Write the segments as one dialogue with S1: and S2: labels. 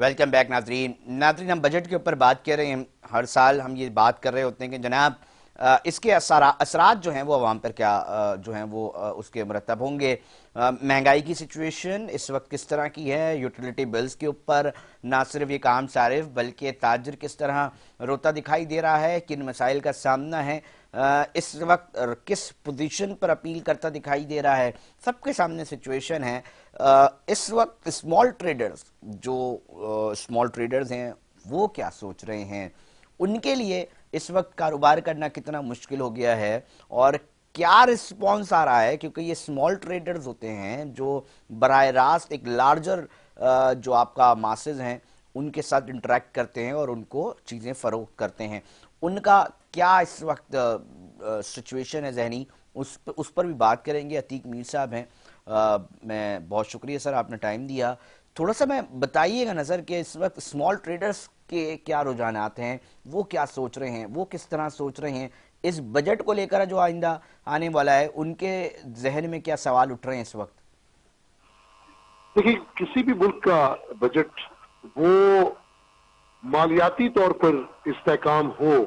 S1: Welcome back ناظرین ہم budget کے اوپر بات کر رہے ہیں. ہر سال ہم یہ بات کر رہے ہوتے ہیں کہ جناب اس کے اثرات جو ہیں وہ عوام پر کیا جو ہیں وہ اس کے مرتب ہوں گے. مہنگائی کی سچویشن اس وقت کس طرح کی ہے, یوٹیلیٹی بلز کے اوپر نہ صرف ایک عام صارف بلکہ تاجر کس طرح روتا دکھائی دے رہا ہے, کن مسائل کا سامنا ہے, اس وقت کس پوزیشن پر اپیل کرتا دکھائی دے رہا ہے, سب کے سامنے سچویشن ہے. اس وقت اسمال ٹریڈرز جو اسمال ٹریڈرز ہیں وہ کیا سوچ رہے ہیں, ان کے لیے اس وقت کاروبار کرنا کتنا مشکل ہو گیا ہے اور کیا رسپانس آ رہا ہے, کیونکہ یہ اسمال ٹریڈرز ہوتے ہیں جو براہ راست ایک لارجر جو آپ کا ماسز ہیں ان کے ساتھ انٹریکٹ کرتے ہیں اور ان کو چیزیں فروخت کرتے ہیں. ان کا کیا اس وقت سچویشن ہے ذہنی, اس پر بھی بات کریں گے. عتیق میر صاحب ہیں, میں بہت شکریہ سر آپ نے ٹائم دیا. تھوڑا سا میں بتائیے گا نظر کہ اس وقت اسمال ٹریڈرز کے کیا رجحانات ہیں, وہ کیا سوچ رہے ہیں, وہ کس طرح سوچ رہے ہیں, اس بجٹ کو لے کر جو آئندہ آنے والا ہے ان کے ذہن میں کیا سوال اٹھ رہے ہیں اس وقت.
S2: دیکھیے, کسی بھی ملک کا بجٹ وہ مالیاتی طور پر استحکام ہو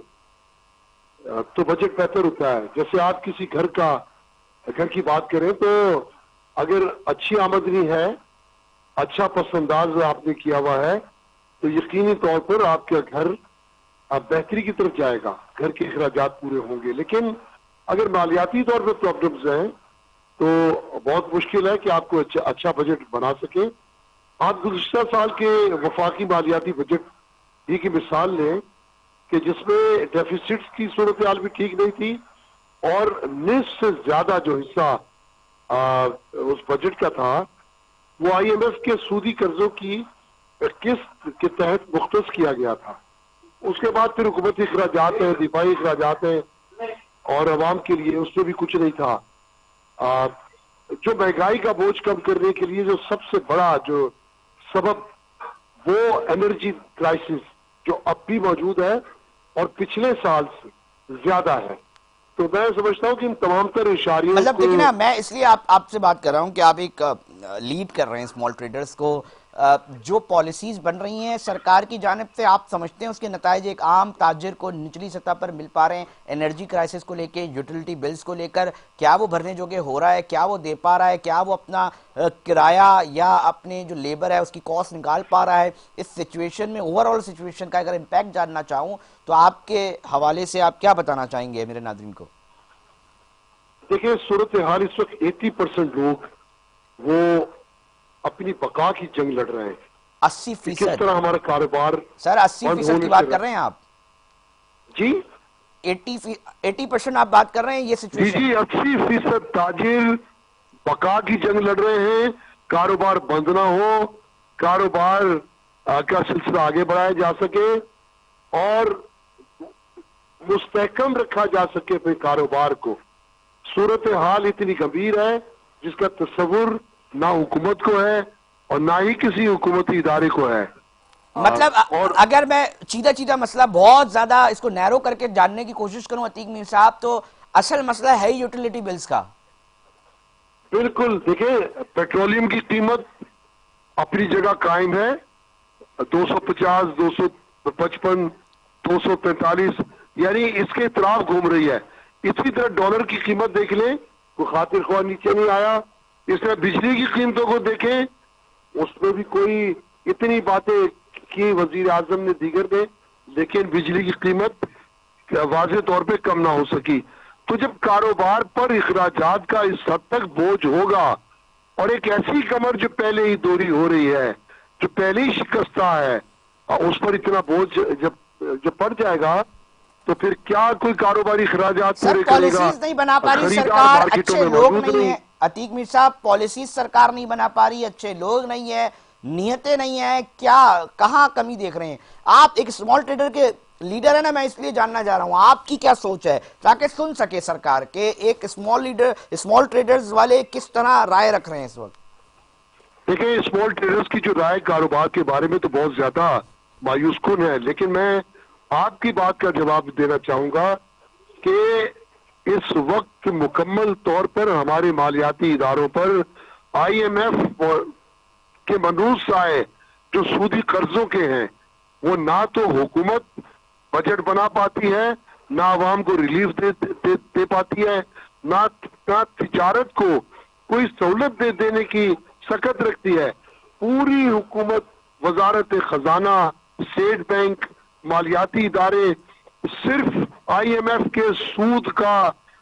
S2: تو بجٹ بہتر ہوتا ہے. جیسے آپ کسی گھر کی بات کریں تو اگر اچھی آمدنی ہے, اچھا پس انداز آپ نے کیا ہوا ہے تو یقینی طور پر آپ کا گھر بہتری کی طرف جائے گا, گھر کے اخراجات پورے ہوں گے. لیکن اگر مالیاتی طور پر پرابلمز ہیں تو بہت مشکل ہے کہ آپ کو اچھا بجٹ بنا سکیں. آپ گزشتہ سال کے وفاقی مالیاتی بجٹ ہی کی مثال لیں کہ جس میں ڈیفیسٹس کی صورتحال بھی ٹھیک نہیں تھی اور نصف سے زیادہ جو حصہ اس بجٹ کا تھا وہ آئی ایم ایف کے سودی قرضوں کی قسط کے تحت مختص کیا گیا تھا. اس کے بعد پھر حکومتی اخراجات ہیں, دفاعی اخراجات ہیں اور عوام کے لیے اس میں بھی کچھ نہیں تھا. جو مہنگائی کا بوجھ کم کرنے کے لیے جو سب سے بڑا جو سبب وہ انرجی کرائسس جو اب بھی موجود ہے اور پچھلے سال سے زیادہ ہے. تو میں سمجھتا ہوں کہ ان تمام تر اشاریوں
S1: مطلب
S2: کو
S1: دیکھیں نا, میں اس لیے آپ سے بات کر رہا ہوں کہ آپ ایک لیڈ کر رہے ہیں اسمال ٹریڈرز کو. جو پالیسیز بن رہی ہیں سرکار کی جانب سے, آپ سمجھتے ہیں اس کے نتائج ایک عام تاجر کو نچلی سطح پر مل پا رہے ہیں؟ انرجی کرائسس کو لے کے, یوٹیلیٹی بلز کو لے کر کیا وہ بھرنے جوگے ہو رہا ہے, کیا وہ دے پا رہا ہے, کیا وہ اپنا کرایہ یا اپنے جو لیبر ہے اس کی کاسٹ نکال پا رہا ہے؟ اس سچویشن میں اوور آل سچویشن کا اگر امپیکٹ جاننا چاہوں تو آپ کے حوالے سے آپ کیا بتانا چاہیں گے میرے ناظرین کو؟
S2: دیکھیں, صورتحال اس وقت 80% لوگ وہ اپنی بقا کی جنگ لڑ رہے ہیں.
S1: 80%؟
S2: کس طرح ہمارا کاروبار
S1: سر 80% کی بات کر رہے ہیں آپ؟
S2: جی
S1: 80% آپ بات کر رہے ہیں یہ سچویشن؟
S2: جی 80% تاجر بقا کی جنگ لڑ رہے ہیں. کاروبار بند نہ ہو, کاروبار کا سلسلہ آگے بڑھایا جا سکے اور مستحکم رکھا جا سکے اپنے کاروبار کو. صورتحال اتنی گمبھیر ہے جس کا تصور نہ حکومت کو ہے اور نہ ہی کسی حکومتی ادارے کو ہے.
S1: مطلب اگر میں چیدہ مسئلہ بہت زیادہ اس کو نیرو کر کے جاننے کی کوشش کروں عتیق میر صاحب, تو اصل مسئلہ ہے یوٹیلیٹی بلز کا.
S2: بالکل. دیکھیں, پیٹرولیم کی قیمت اپنی جگہ قائم ہے, 250, 255, 245, یعنی اس کے اطراف گھوم رہی ہے. اسی طرح ڈالر کی قیمت دیکھ لیں, کوئی خاطر خواہ نیچے نہیں آیا. اس طرح بجلی کی قیمتوں کو دیکھیں, اس میں بھی کوئی اتنی باتیں کی وزیر اعظم نے دیگر نے, لیکن بجلی کی قیمت واضح طور پہ کم نہ ہو سکی. تو جب کاروبار پر اخراجات کا اس حد تک بوجھ ہوگا اور ایک ایسی کمر جو پہلے ہی دوری ہو رہی ہے, جو پہلے ہی شکستہ ہے, اس پر اتنا بوجھ جب پڑ جائے گا تو پھر کیا کوئی کاروباری اخراجات
S1: سر
S2: پورے کرے گا؟
S1: پالیسیز نہیں بنا پا رہی
S2: خریدار
S1: سرکار,
S2: مارکیٹوں
S1: اچھے
S2: میں
S1: لوگ
S2: موجود
S1: نہیں ہیں. عتیق میر صاحب, پالیسیز سرکار نہیں بنا پا رہی, اچھے لوگ نہیں ہیں, نیتیں نہیں ہیں, کیا کہاں کمی دیکھ رہے ہیں آپ؟ ایک اسمال ٹریڈر کے لیڈر ہے نا, میں اس لیے جاننا چاہ رہا ہوں آپ کی کیا سوچ ہے تاکہ سن سکے سرکار کہ ایک اسمال ٹریڈرز والے کس طرح رائے رکھ رہے ہیں اس وقت.
S2: دیکھیں, اسمال ٹریڈرز کی جو رائے کاروبار کے بارے میں تو بہت زیادہ مایوس کن ہے, لیکن میں آپ کی بات کا جواب دینا چاہوں گا کہ اس وقت مکمل طور پر ہمارے مالیاتی اداروں پر آئی ایم ایف کے منوس سائے جو سودی قرضوں کے ہیں وہ نہ تو حکومت بجٹ بنا پاتی ہے، نہ عوام کو ریلیف دے پاتی ہے، نہ تجارت کو کوئی سہولت دینے کی سخت رکھتی ہے. پوری حکومت، وزارت خزانہ، اسٹیٹ بینک، مالیاتی ادارے صرف آئی ایم ایف کے سود کا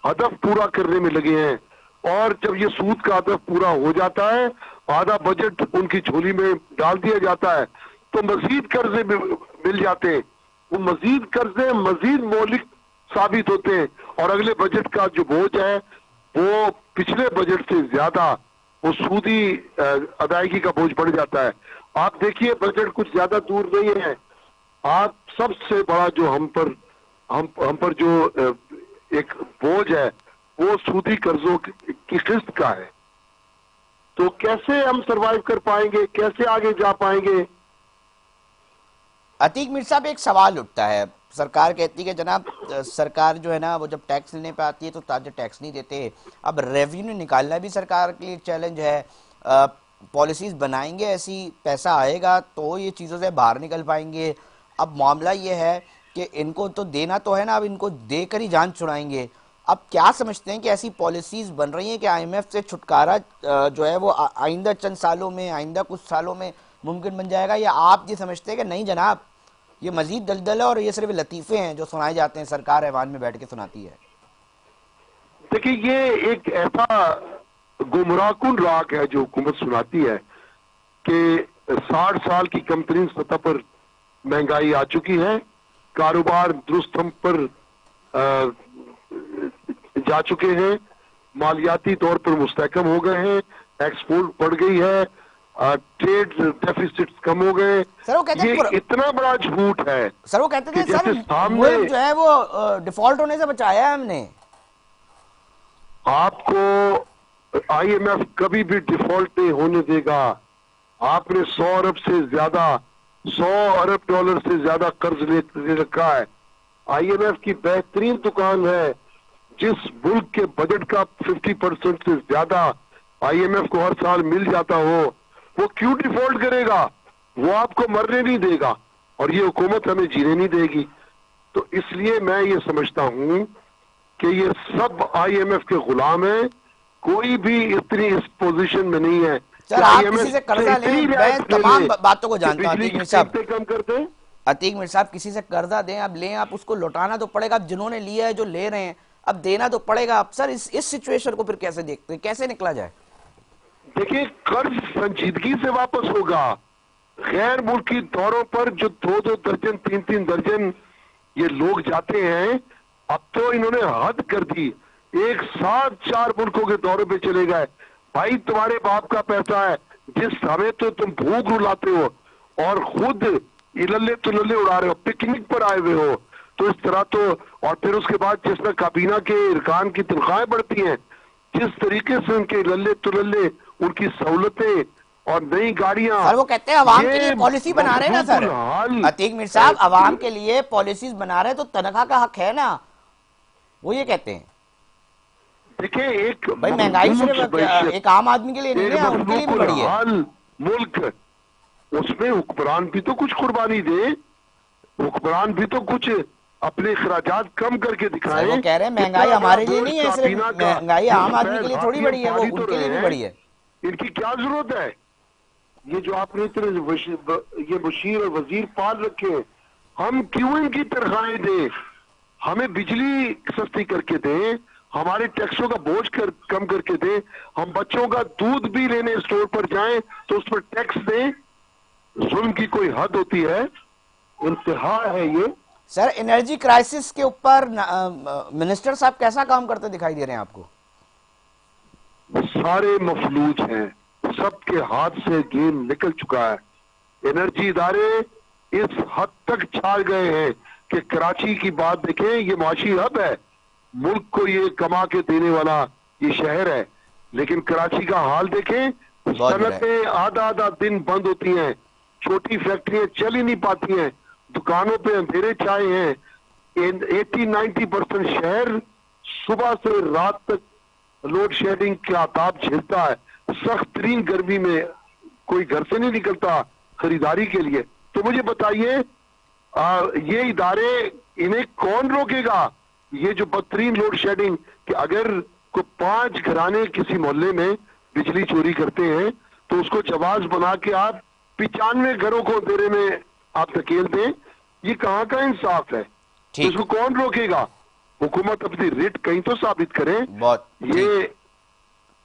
S2: ہدف پورا کرنے میں لگے ہیں. اور جب یہ سود کا ہدف پورا ہو جاتا ہے، آدھا بجٹ ان کی جھولی میں ڈال دیا جاتا ہے، تو مزید قرضے مل جاتے ہیں. وہ مزید قرضے مزید مہلک ثابت ہوتے ہیں، اور اگلے بجٹ کا جو بوجھ ہے وہ پچھلے بجٹ سے زیادہ وہ سودی ادائیگی کا بوجھ بڑھ جاتا ہے. آپ دیکھیے بجٹ کچھ زیادہ دور نہیں ہے. آپ سب سے بڑا جو ہم پر جو ایک بوجھ ہے وہ سودی قرضوں کی قسط کا ہے. تو کیسے ہم سروائیو کر پائیں گے، کیسے آگے جا پائیں گے؟
S1: عتیق میر صاحب، ایک سوال اٹھتا ہے. سرکار کہتی ہے کہ جناب سرکار جو ہے نا وہ جب ٹیکس لینے پہ آتی ہے تو تاجر ٹیکس نہیں دیتے. اب ریونیو نکالنا بھی سرکار کے لیے چیلنج ہے. پالیسیز بنائیں گے ایسی، پیسہ آئے گا تو یہ چیزوں سے باہر نکل پائیں گے. اب معاملہ یہ ہے کہ ان کو تو دینا تو ہے نا، اب ان کو دے کر ہی جان چھڑائیں گے. اب کیا سمجھتے ہیں کہ ایسی پالیسیز بن رہی ہیں کہ آئی ایم ایف سے چھٹکارا جو ہے وہ آئندہ چند سالوں میں، آئندہ کچھ سالوں میں ممکن بن جائے گا، یا آپ یہ سمجھتے ہیں کہ نہیں جناب یہ مزید دلدل ہے اور یہ صرف لطیفے ہیں جو سنائے جاتے ہیں، سرکار ایوان میں بیٹھ کے سناتی ہے؟
S2: دیکھیں یہ ایک ایسا گمراہ کن راگ ہے جو حکومت سناتی ہے کہ 60 سال کی کمپنی سطح پر مہنگائی آ چکی ہے، کاروبار درست ہم پر جا چکے ہیں، مالیاتی طور پر مستحکم ہو گئے ہیں، ایکسپورٹ بڑھ گئی ہے، ٹریڈ ڈیفیسٹس کم ہو گئے.
S1: سر وہ کہتے
S2: یہ
S1: ہیں
S2: اتنا بڑا جھوٹ ہے
S1: سر وہ کہتے
S2: کہ
S1: تھے سر
S2: جیسے سامنے
S1: ملک جو ہے وہ ڈیفالٹ ہونے سے بچایا ہے ہم نے.
S2: آپ کو آئی ایم ایف کبھی بھی ڈیفالٹ نہیں ہونے دے گا. آپ نے 100 ارب سے زیادہ، 100 ارب ڈالر سے زیادہ قرض لے رکھا ہے. آئی ایم ایف کی بہترین دکان ہے. جس ملک کے بجٹ کا 50% سے زیادہ آئی ایم ایف کو ہر سال مل جاتا ہو، وہ کیوں ڈیفالٹ کرے گا؟ وہ آپ کو مرنے نہیں دے گا اور یہ حکومت ہمیں جینے نہیں دے گی. تو اس لیے میں یہ سمجھتا ہوں کہ یہ سب آئی ایم ایف کے غلام ہیں. کوئی بھی اتنی اس پوزیشن میں نہیں ہے
S1: سر
S2: کہ آئی
S1: آپ
S2: ایم
S1: کسی
S2: ایف
S1: سے
S2: سے
S1: قرضہ لیں،
S2: اتنی
S1: میں
S2: رعایت لے
S1: تمام
S2: لے
S1: باتوں کو
S2: کہ
S1: جانتا ہوں
S2: بجلی
S1: عتیق
S2: کی
S1: میر صاحب.
S2: قیمتیں کم کر دیں.
S1: عتیق میر صاحب کسی سے قرضہ دیں، اب لیں، آپ اس کو لوٹانا تو پڑے گا. اب جنہوں نے لیا ہے، جو لے رہے ہیں، اب دینا تو پڑے گا. اب سر اس سچویشن کو پھر کیسے دیکھتے ہیں، کیسے نکلا جائے؟
S2: دیکھیں قرض سنجیدگی سے واپس ہوگا. غیر ملکی دوروں پر جو 2 درجن 3 درجن یہ لوگ جاتے ہیں، اب تو انہوں نے حد کر دی. ایک ساتھ 4 ملکوں کے دورے پہ چلے گئے. بھائی تمہارے باپ کا پیسہ ہے، جس سمے تو تم بھوک رلاتے ہو اور خود للے تو للے اڑا رہے ہو، پکنک پر آئے ہوئے ہو. تو اس طرح تو، اور پھر اس کے بعد جس میں کابینہ کے ارکان کی تنخواہیں بڑھتی ہیں، جس طریقے سے ان کے للے تو للے، ان کی سہولتیں اور نئی گاڑیاں،
S1: سر وہ کہتے ہیں عوام کے لیے
S2: یہ
S1: پالیسی بنا رہے ہیں نا
S2: مخلوق
S1: سر.
S2: الحال.
S1: عتیق میر صاحب عوام کے لیے پالیسیز بنا رہے ہیں تو تنخواہ کا حق ہے نا، وہ یہ کہتے ہیں.
S2: دیکھیں ایک
S1: بھائی مہنگائی صرف
S2: معیشت،
S1: ایک عام آدمی کے لیے نہیں
S2: ایک
S1: ہے، ان کے لیے
S2: مخلوق
S1: بھی بڑی ہے.
S2: الحال ملک، اس میں حکمران بھی تو کچھ قربانی دے، حکمران بھی تو کچھ اپنے اخراجات کم کر کے
S1: سر
S2: دکھائیں.
S1: وہ کہہ رہے ہیں مہنگائی
S2: اتنا بڑا
S1: ہمارے لیے
S2: بوجھ
S1: نہیں ہے، صرف
S2: کابینہ کا
S1: مہنگائی
S2: جو
S1: عام آدمی کے
S2: سفید
S1: لیے تھوڑی
S2: ہاتھی
S1: بڑی ہے، وہ
S2: پالی
S1: ان
S2: تو
S1: کے لیے
S2: رہے
S1: بھی
S2: ہیں،
S1: بڑی ہے.
S2: ان کی کیا ضرورت ہے؟ یہ جو آپ نے اتنے یہ مشیر اور وزیر پال رکھے ہیں، ہم کیوں ان کی تنخواہیں دیں؟ ہمیں بجلی سستی کر کے دیں، ہمارے ٹیکسوں کا بوجھ کم کر کے دیں. ہم بچوں کا دودھ بھی لینے اسٹور پر جائیں تو اس پر ٹیکس دیں. ظلم کی کوئی حد ہوتی ہے؟ انتہا ہے یہ.
S1: سر انرجی کرائسس کے اوپر منسٹر صاحب کیسا کام کرتے دکھائی دے رہے ہیں آپ کو؟
S2: سارے مفلوج ہیں، سب کے ہاتھ سے گیم نکل چکا ہے. انرجی ادارے اس حد تک چھا گئے ہیں کہ کراچی کی بات دیکھیں، یہ معاشی ہب ہے، ملک کو یہ کما کے دینے والا یہ شہر ہے، لیکن کراچی کا حال دیکھیں.
S1: بہت برا ہے.
S2: صنعتیں آدھا دن بند ہوتی ہیں، چھوٹی فیکٹریاں چل ہی نہیں پاتی ہیں، دکانوں پہ اندھیرے چھائے ہیں. 80-90% شہر صبح سے رات تک لوڈ شیڈنگ کے آتاب جھیلتا ہے. سخت ترین گرمی میں کوئی گھر سے نہیں نکلتا، خریداری کے لیے. تو مجھے بتائیے یہ ادارے انہیں کون روکے گا؟ یہ جو بدترین لوڈ شیڈنگ کہ اگر کوئی 5 گھرانے کسی محلے میں بجلی چوری کرتے ہیں تو اس کو جواز بنا کے آپ 95 گھروں کو اندھیرے میں آپ دھکیل دیں، یہ کہاں کا انصاف ہے؟ تو اس
S1: ٹھیک.
S2: کو کون روکے گا؟ حکومت اپنی ریٹ کہیں تو ثابت کرے.
S1: بہت ٹھیک.
S2: یہ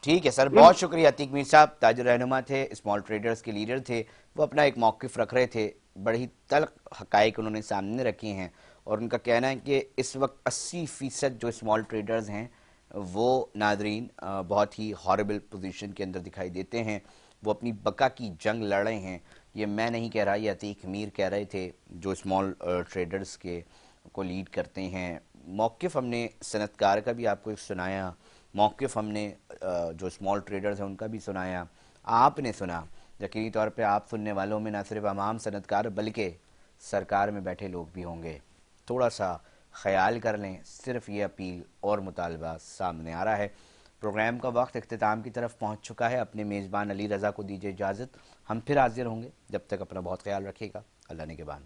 S1: ٹھیک ہے سر، بہت شکریہ. عتیق میر صاحب تاجر رہنما تھے، اسمال ٹریڈرز کے لیڈر تھے. وہ اپنا ایک موقف رکھ رہے تھے، بڑی تلخ حقائق انہوں نے سامنے رکھے ہیں، اور ان کا کہنا ہے کہ اس وقت 80% جو اسمال ٹریڈرز ہیں وہ ناظرین بہت ہی ہاربل پوزیشن کے اندر دکھائی دیتے ہیں. وہ اپنی بقا کی جنگ لڑ رہے ہیں. یہ میں نہیں کہہ رہا، یہ عتیق میر کہہ رہے تھے جو اسمال ٹریڈرز کے کو لیڈ کرتے ہیں. موقف ہم نے صنعت کار کا بھی آپ کو ایک سنایا، موقف ہم نے جو اسمال ٹریڈرز ہیں ان کا بھی سنایا. آپ نے سنا، یقینی طور پہ آپ سننے والوں میں نہ صرف عوام صنعت کار بلکہ سرکار میں بیٹھے لوگ بھی ہوں گے. تھوڑا سا خیال کر لیں. صرف یہ اپیل اور مطالبہ سامنے آ رہا ہے. پروگرام کا وقت اختتام کی طرف پہنچ چکا ہے. اپنے میزبان علی رضا کو دیجیے اجازت. ہم پھر حاضر ہوں گے. جب تک اپنا بہت خیال رکھیے گا. اللہ نگہبان.